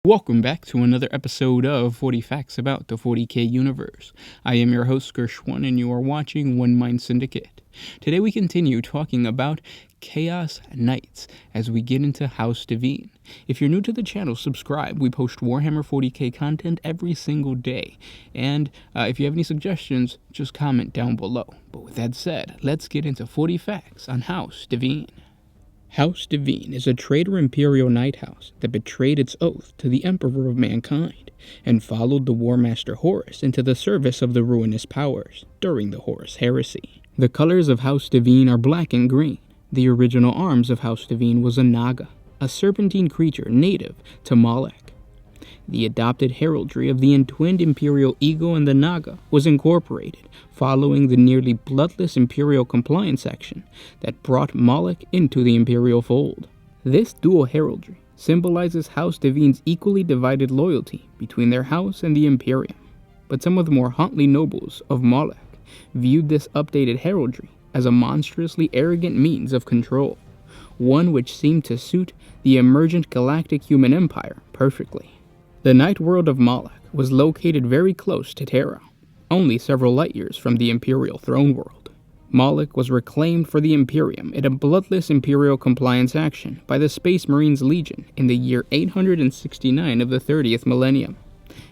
Welcome back to another episode of 40 Facts about the 40K universe. I am your host, Gershwin, and you are watching One Mind Syndicate. Today we continue talking about Chaos Knights as we get into House Devine. If you're new to the channel, subscribe. We post Warhammer 40K content every single day. And if you have any suggestions, just comment down below. But with that said, let's get into 40 Facts on House Devine. House Devine is a traitor Imperial Knight house that betrayed its oath to the Emperor of Mankind and followed the War Master Horus into the service of the ruinous powers during the Horus heresy. The colors of House Devine are black and green. The original arms of House Devine was a Naga, a serpentine creature native to Moloch. The adopted heraldry of the entwinned Imperial Eagle and the Naga was incorporated following the nearly bloodless Imperial compliance action that brought Moloch into the Imperial fold. This dual heraldry symbolizes House Devine's equally divided loyalty between their house and the Imperium, but some of the more Huntley nobles of Moloch viewed this updated heraldry as a monstrously arrogant means of control, one which seemed to suit the emergent galactic human empire perfectly. The night world of Moloch was located very close to Terra, only several light years from the Imperial throne world. Moloch was reclaimed for the Imperium in a bloodless Imperial compliance action by the Space Marines Legion in the year 869 of the 30th millennium,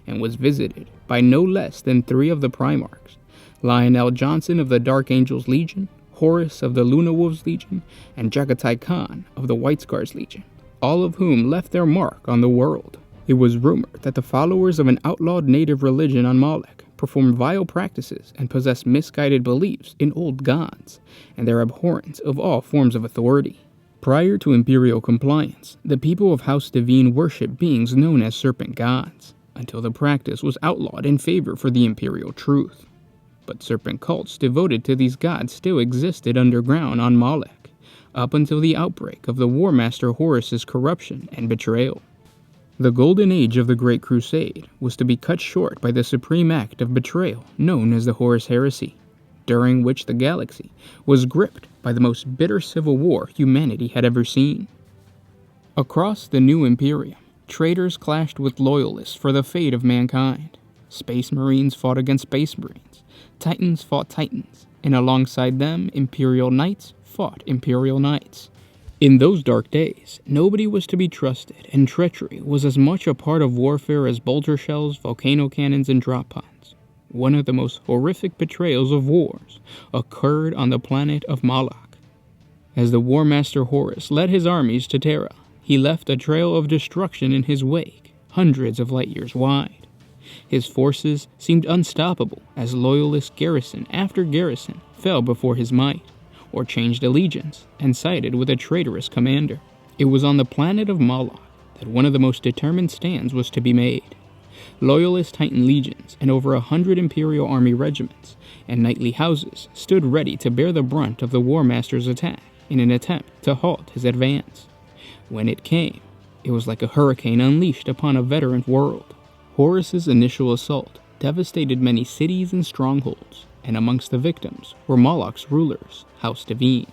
and was visited by no less than 3 of the Primarchs: Lionel Johnson of the Dark Angels Legion, Horus of the Luna Wolves Legion, and Jagatai Khan of the White Scars Legion, all of whom left their mark on the world. It was rumored that the followers of an outlawed native religion on Moloch performed vile practices and possessed misguided beliefs in old gods, and their abhorrence of all forms of authority. Prior to Imperial compliance, the people of House Devine worshipped beings known as serpent gods, until the practice was outlawed in favor for the Imperial truth. But serpent cults devoted to these gods still existed underground on Moloch, up until the outbreak of the War Master Horus's corruption and betrayal. The golden age of the Great Crusade was to be cut short by the supreme act of betrayal known as the Horus heresy, during which the galaxy was gripped by the most bitter civil war humanity had ever seen. Across the new Imperium, traitors clashed with loyalists for the fate of mankind. Space Marines fought against Space Marines, Titans fought Titans, and alongside them, Imperial Knights fought Imperial Knights. In those dark days, nobody was to be trusted, and treachery was as much a part of warfare as bolter shells, volcano cannons, and drop pods. One of the most horrific betrayals of wars occurred on the planet of Moloch. As the War Master Horus led his armies to Terra, he left a trail of destruction in his wake, hundreds of light years wide. His forces seemed unstoppable as loyalist garrison after garrison fell before his might, or changed allegiance and sided with a traitorous commander. It was on the planet of Moloch that one of the most determined stands was to be made. Loyalist Titan legions and over 100 Imperial Army regiments and knightly houses stood ready to bear the brunt of the War Master's attack in an attempt to halt his advance. When it came, it was like a hurricane unleashed upon a veteran world. Horus's initial assault devastated many cities and strongholds, and amongst the victims were Moloch's rulers, House Devine.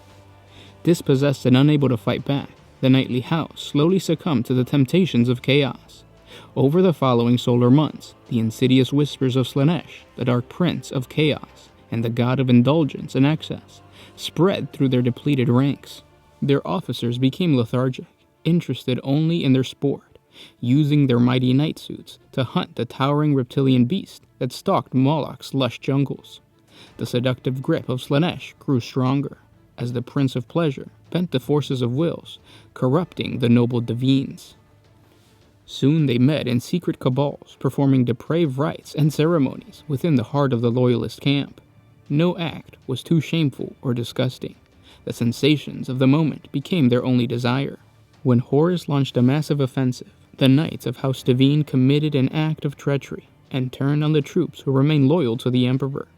Dispossessed and unable to fight back, the knightly house slowly succumbed to the temptations of chaos. Over the following solar months, the insidious whispers of Slaanesh, the dark prince of chaos, and the god of indulgence and excess, spread through their depleted ranks. Their officers became lethargic, interested only in their sport, using their mighty knight suits to hunt the towering reptilian beast that stalked Moloch's lush jungles. The seductive grip of Slaanesh grew stronger, as the Prince of Pleasure bent the forces of wills, corrupting the noble Devines. Soon they met in secret cabals, performing depraved rites and ceremonies within the heart of the loyalist camp. No act was too shameful or disgusting. The sensations of the moment became their only desire. When Horus launched a massive offensive, the Knights of House Devine committed an act of treachery and turned on the troops who remained loyal to the Emperor.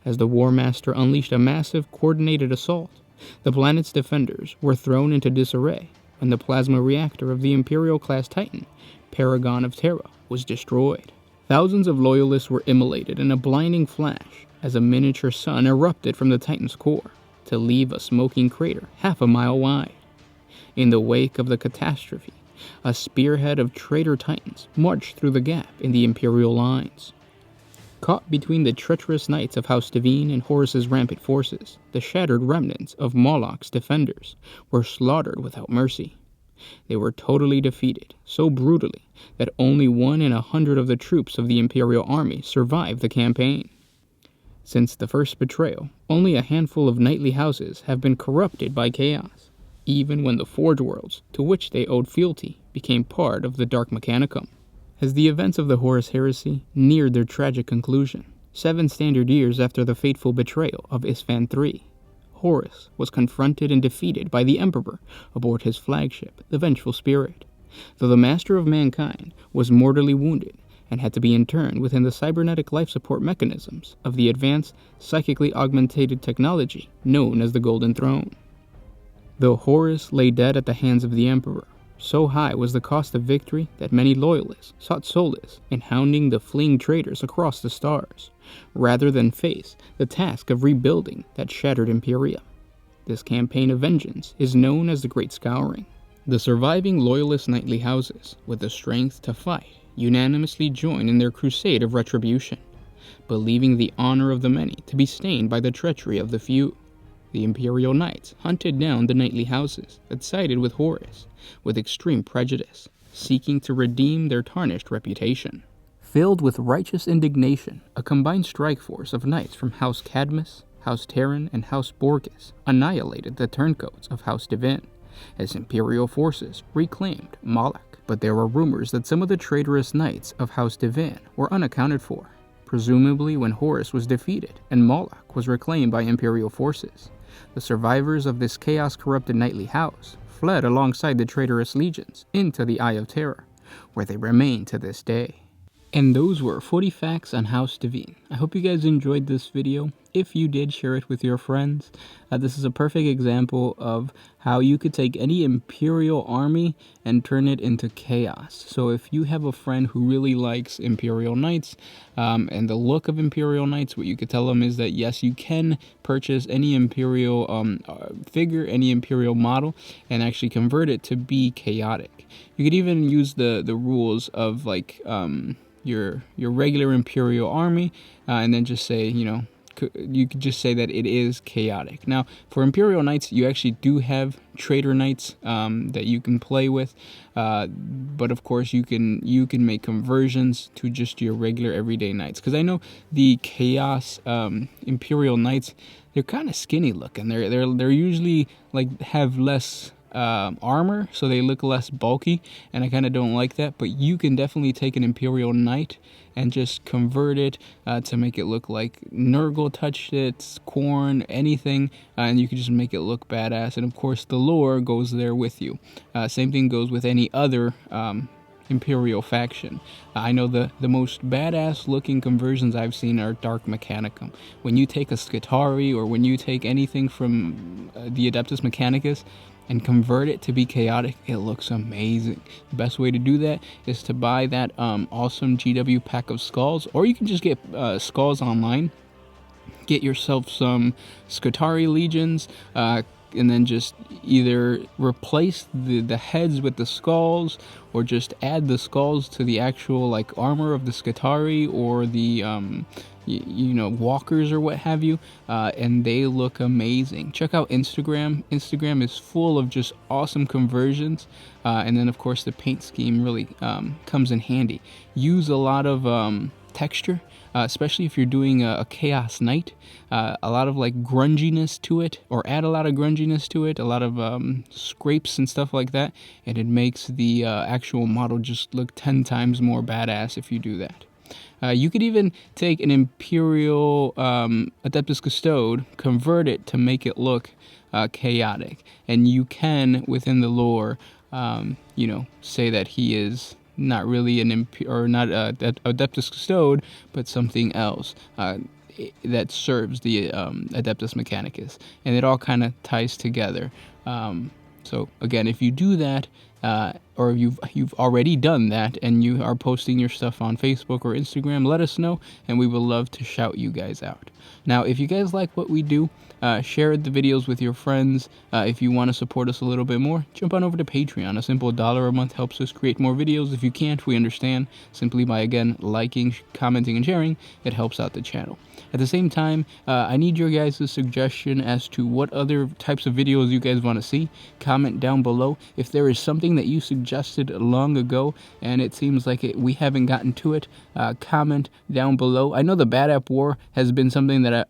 As the War Master unleashed a massive, coordinated assault, the planet's defenders were thrown into disarray when the plasma reactor of the Imperial-class Titan, Paragon of Terra, was destroyed. Thousands of loyalists were immolated in a blinding flash as a miniature sun erupted from the Titan's core to leave a smoking crater half a mile wide. In the wake of the catastrophe, A spearhead of traitor titans marched through the gap in the Imperial lines. Caught between the treacherous knights of House Devine and Horus's rampant forces, the shattered remnants of Moloch's defenders were slaughtered without mercy. They were totally defeated, so brutally that only 1 in 100 of the troops of the Imperial army survived the campaign. Since the first betrayal, only a handful of knightly houses have been corrupted by chaos, even when the Forge Worlds, to which they owed fealty, became part of the Dark Mechanicum. As the events of the Horus heresy neared their tragic conclusion, 7 standard years after the fateful betrayal of Isfan III, Horus was confronted and defeated by the Emperor aboard his flagship, the Vengeful Spirit. Though the Master of Mankind was mortally wounded and had to be interned within the cybernetic life support mechanisms of the advanced, psychically augmented technology known as the Golden Throne. Though Horus lay dead at the hands of the Emperor, so high was the cost of victory that many loyalists sought solace in hounding the fleeing traitors across the stars, rather than face the task of rebuilding that shattered Imperium. This campaign of vengeance is known as the Great Scouring. The surviving loyalist knightly houses, with the strength to fight, unanimously join in their crusade of retribution, believing the honor of the many to be stained by the treachery of the few. The Imperial Knights hunted down the knightly houses that sided with Horus, with extreme prejudice, seeking to redeem their tarnished reputation. Filled with righteous indignation, a combined strike force of knights from House Cadmus, House Terran, and House Borges annihilated the turncoats of House Devine, as Imperial forces reclaimed Moloch. But there were rumors that some of the traitorous knights of House Devine were unaccounted for, presumably when Horus was defeated and Moloch was reclaimed by Imperial forces. The survivors of this chaos-corrupted knightly house fled alongside the traitorous legions into the Eye of Terror, where they remain to this day. And those were 40 facts on House Devine. I hope you guys enjoyed this video. If you did, share it with your friends. This is a perfect example of how you could take any Imperial army and turn it into chaos. So if you have a friend who really likes Imperial Knights and the look of Imperial Knights, what you could tell them is that yes, you can purchase any Imperial figure, any Imperial model, and actually convert it to be chaotic. You could even use the rules of like your regular Imperial army and then just say, you could just say that it is chaotic. Now, for Imperial Knights, you actually do have Traitor Knights that you can play with, but of course you can make conversions to just your regular everyday Knights. Because I know the Chaos Imperial Knights, they're kind of skinny looking. They're usually like have less armor, so they look less bulky, and I kind of don't like that. But you can definitely take an Imperial Knight and just convert it to make it look like Nurgle touched it, Khorne, anything, and you can just make it look badass. And of course the lore goes there with you. Same thing goes with any other Imperial faction. I know the most badass looking conversions I've seen are Dark Mechanicum. When you take a Skitarii or when you take anything from the Adeptus Mechanicus and convert it to be chaotic, it looks amazing. The best way to do that is to buy that awesome GW pack of skulls, or you can just get skulls online. Get yourself some Skitarii legions, and then just either replace the heads with the skulls, or just add the skulls to the actual like armor of the Skitarii or the walkers or what have you, and they look amazing. Check out Instagram. Instagram is full of just awesome conversions, and then of course the paint scheme really comes in handy. Use a lot of texture, especially if you're doing a Chaos Knight, a lot of like grunginess to it, or add a lot of grunginess to it, a lot of scrapes and stuff like that, and it makes the actual model just look 10 times more badass if you do that. You could even take an Imperial Adeptus Custode, convert it to make it look chaotic, and you can, within the lore, say that he is not really an Adeptus Custode, but something else that serves the Adeptus Mechanicus, and it all kind of ties together. So again, if you do that, or you've already done that and you are posting your stuff on Facebook or Instagram, let us know, and we will love to shout you guys out. Now, if you guys like what we do, share the videos with your friends. If you want to support us a little bit more, jump on over to Patreon. A simple $1 a month helps us create more videos. If you can't, we understand. Simply by, again, liking, commenting, and sharing, it helps out the channel. At the same time, I need your guys' suggestion as to what other types of videos you guys want to see. Comment down below. If there is something that you suggested long ago and it seems like we haven't gotten to it, comment down below. I know the Bad App War has been something that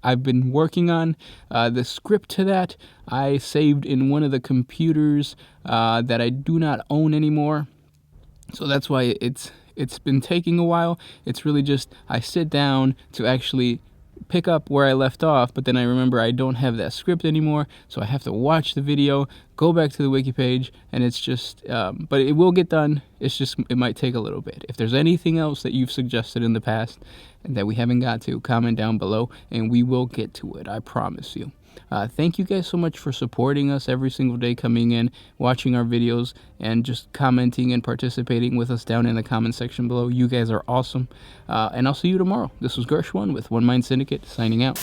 I've been working on. The script to that I saved in one of the computers that I do not own anymore. So that's why it's been taking a while. It's really just I sit down to actually pick up where I left off, but then I remember I don't have that script anymore, so I have to watch the video, go back to the wiki page, and it's just, but it will get done. It's just, it might take a little bit. If there's anything else that you've suggested in the past that we haven't got to, comment down below, and we will get to it, I promise you. Thank you guys so much for supporting us every single day, coming in, watching our videos, and just commenting and participating with us down in the comment section below. You guys are awesome. And I'll see you tomorrow. This was Gershwin with One Mind Syndicate, signing out.